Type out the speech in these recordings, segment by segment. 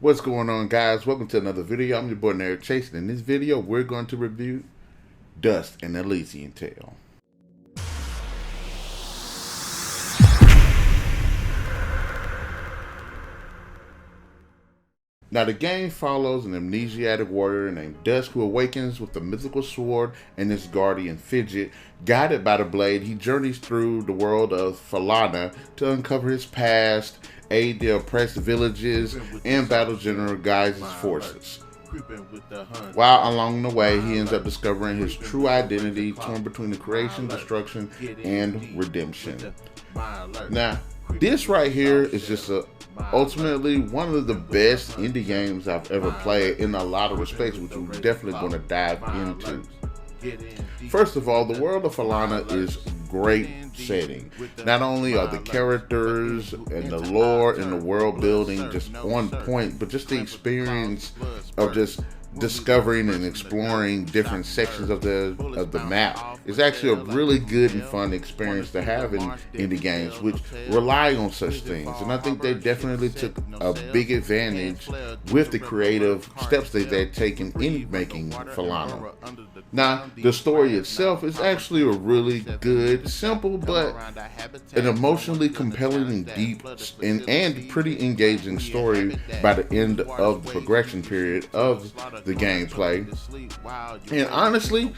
What's going on, guys? Welcome to another video. I'm your boy NarikChase, and in this video we're going to review Dust and Elysian Tail. Now, the game follows an amnesiac warrior named Dust who awakens with a mythical sword and his guardian Fidget. Guided by the blade, he journeys through the world of Falana to uncover his past, aid the oppressed villages, and battle General Gaius' forces. While along the way, he ends up discovering his true identity, torn between the creation, destruction, and redemption. Now, this right here is just ultimately one of the best indie games I've ever played in a lot of respects, which we're definitely going to dive into. First of all, the world of Falana is great setting. Not only are the characters and the lore and the world building just on point, but just the experience of just discovering and exploring different sections of the map is actually a really good and fun experience to have in indie games, which rely on such things. And I think they definitely took a big advantage with the creative steps that they've taken in making Falana. Now, the story itself is actually a really good, simple, but an emotionally compelling and deep and pretty engaging story by the end of the progression period of the gameplay. And honestly,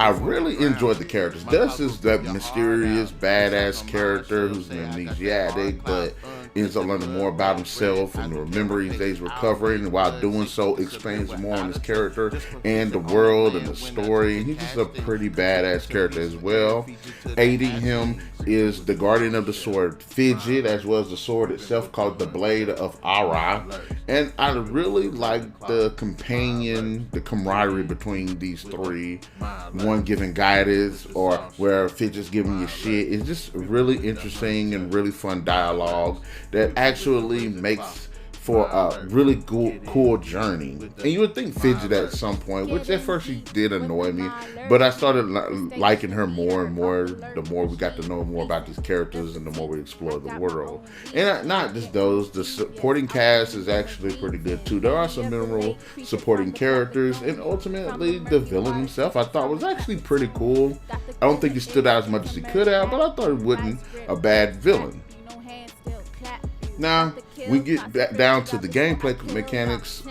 I really enjoyed the characters. Dust is that mysterious, badass character who's an amnesiac, but ends up learning more about himself and the memories that he's recovering, and while doing so expands more on his character and the world and the story. And he's just a pretty badass character as well. Aiding him is the guardian of the sword Fidget, as well as the sword itself called the Blade of Ara. And I really like the camaraderie between these three. One giving guidance, or where Fidget's giving you shit. It's just really interesting and really fun dialogue that actually makes for a really cool journey. And you would think Fidget at some point, which at first she did annoy me, but I started liking her more and more the more we got to know more about these characters and the more we explore the world. And not just those, the supporting cast is actually pretty good too. There are some memorable supporting characters, and ultimately the villain himself I thought was actually pretty cool. I don't think he stood out as much as he could have, but I thought he wasn't a bad villain. Now, we get down to the gameplay mechanics.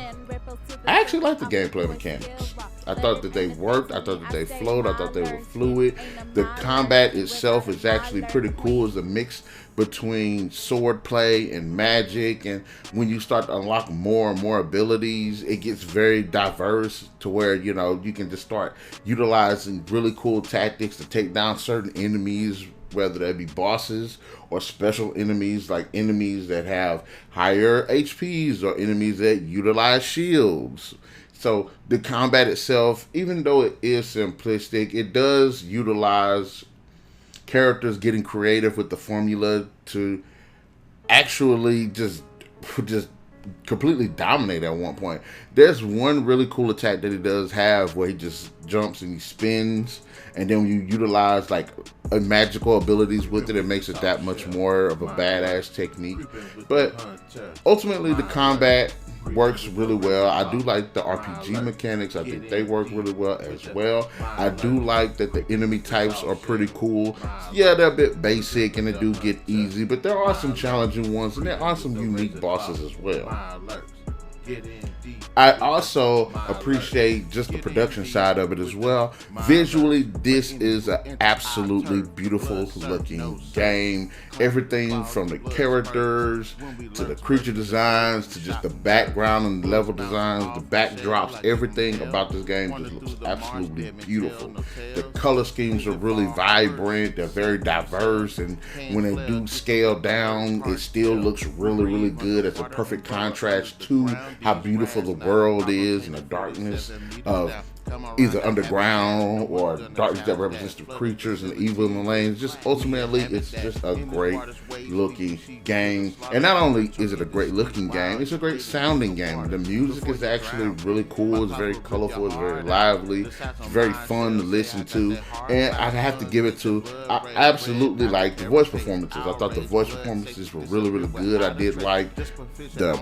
I actually like the gameplay mechanics. I thought that they worked. I thought that they flowed. I thought they were fluid. The combat itself is actually pretty cool. It's a mix between sword play and magic. And when you start to unlock more and more abilities, it gets very diverse to where, you know, you can just start utilizing really cool tactics to take down certain enemies, whether they be bosses or special enemies, like enemies that have higher HPs or enemies that utilize shields. So the combat itself, even though it is simplistic, it does utilize characters getting creative with the formula to actually just completely dominate at one point. There's one really cool attack that he does have where he just jumps and he spins, and then when you utilize like magical abilities with it, it makes it that much more of a badass technique. But ultimately the combat works really well. I do like the RPG mechanics. I think they work really well as well. I do like that the enemy types are pretty cool. Yeah, they're a bit basic and they do get easy, but there are some challenging ones and there are some unique bosses as well. I also appreciate just the production side of it as well. Visually, this is an absolutely beautiful looking game. Everything from the characters to the creature designs to just the background and level designs, the backdrops, everything about this game just looks absolutely beautiful. The color schemes are really vibrant, they're very diverse, and when they do scale down, it still looks really, really good. It's a perfect contrast to how beautiful the world is and the darkness of either underground or darkness that represents the creatures and evil in the lanes. Just ultimately, it's just a great looking game. And not only is it a great looking game, it's a great sounding game. The music is actually really cool. It's very colorful. It's very lively. It's very fun to listen to. And I have to give it to, I absolutely like the voice performances. I thought the voice performances were really, really good. I did like the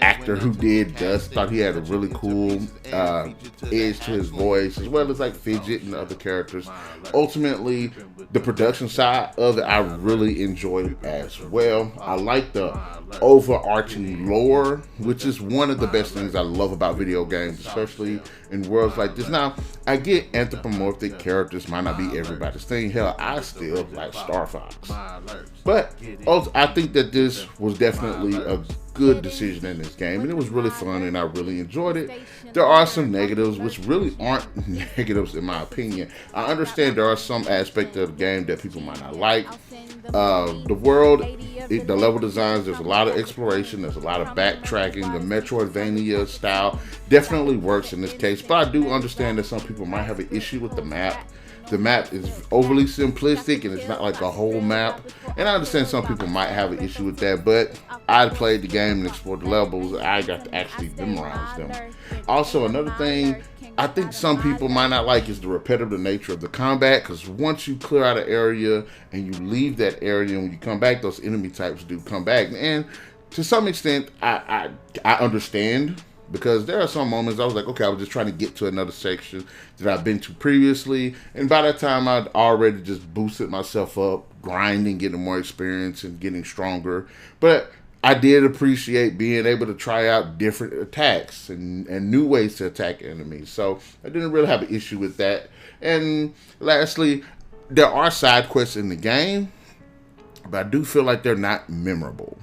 actor who did Dust. Thought he had a really cool edge to his voice, as well as like Fidget and other characters. Ultimately, the production side of it, I really enjoyed as well. I like the overarching lore, which is one of the best things I love about video games, especially in worlds like this. Now, I get anthropomorphic characters might not be everybody's thing. Hell, I still like Star Fox. But also, I think that this was definitely a good decision in this game, and it was really fun, and I really enjoyed it. There are some negatives, which really aren't negatives in my opinion. I understand there are some aspects of the game that people might not like. The world, the level designs, there's a lot of exploration, there's a lot of backtracking. The Metroidvania style definitely works in this case, but I do understand that some people might have an issue with the map. The map is overly simplistic and it's not like a whole map. And I understand some people might have an issue with that, but I played the game and explored the levels. I got to actually memorize them. Also, another thing I think some people might not like is the repetitive nature of the combat, because once you clear out an area and you leave that area, and when you come back, those enemy types do come back. And to some extent, I understand. Because there are some moments I was like, okay, I was just trying to get to another section that I've been to previously. And by that time, I'd already just boosted myself up, grinding, getting more experience and getting stronger. But I did appreciate being able to try out different attacks and new ways to attack enemies. So I didn't really have an issue with that. And lastly, there are side quests in the game, but I do feel like they're not memorable.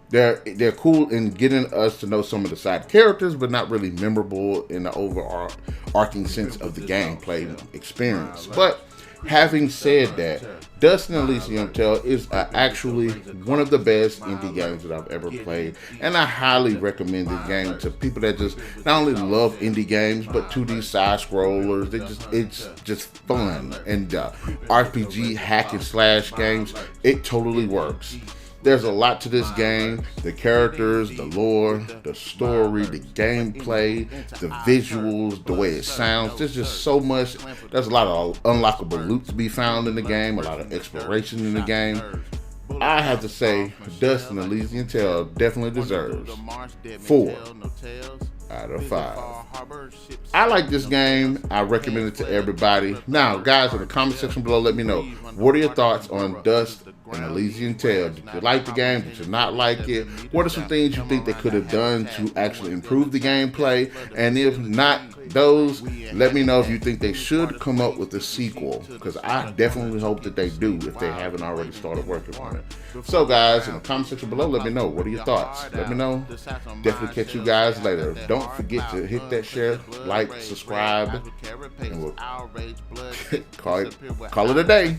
They're cool in getting us to know some of the side characters, but not really memorable in the overarching sense of the gameplay experience. But having said that, Dust and Elysian Tail is actually one of the best indie games that I've ever played, and I highly recommend this game to people that just not only love indie games, but 2D side scrollers. It's just fun, and RPG hack and slash games. It totally works. There's a lot to this game. The characters, the lore, the story, the gameplay, the visuals, the way it sounds. There's just so much. There's a lot of unlockable loot to be found in the game, a lot of exploration in the game. I have to say, Dust and Elysian Tail definitely deserves 4 out of 5. I like this game. I recommend it to everybody. Now, guys, in the comment section below, let me know, what are your thoughts on Dust and Elysian Tail? Did you like the game? Did you not like it? What are some things you think they could have done to actually improve the gameplay? And if not those, let me know if you think they should come up with a sequel, because I definitely hope that they do if they haven't already started working on it. So guys, in the comment section below, let me know, what are your thoughts? Let me know. Definitely catch you guys later. Don't forget to hit that share, like, subscribe, and we'll call it a day.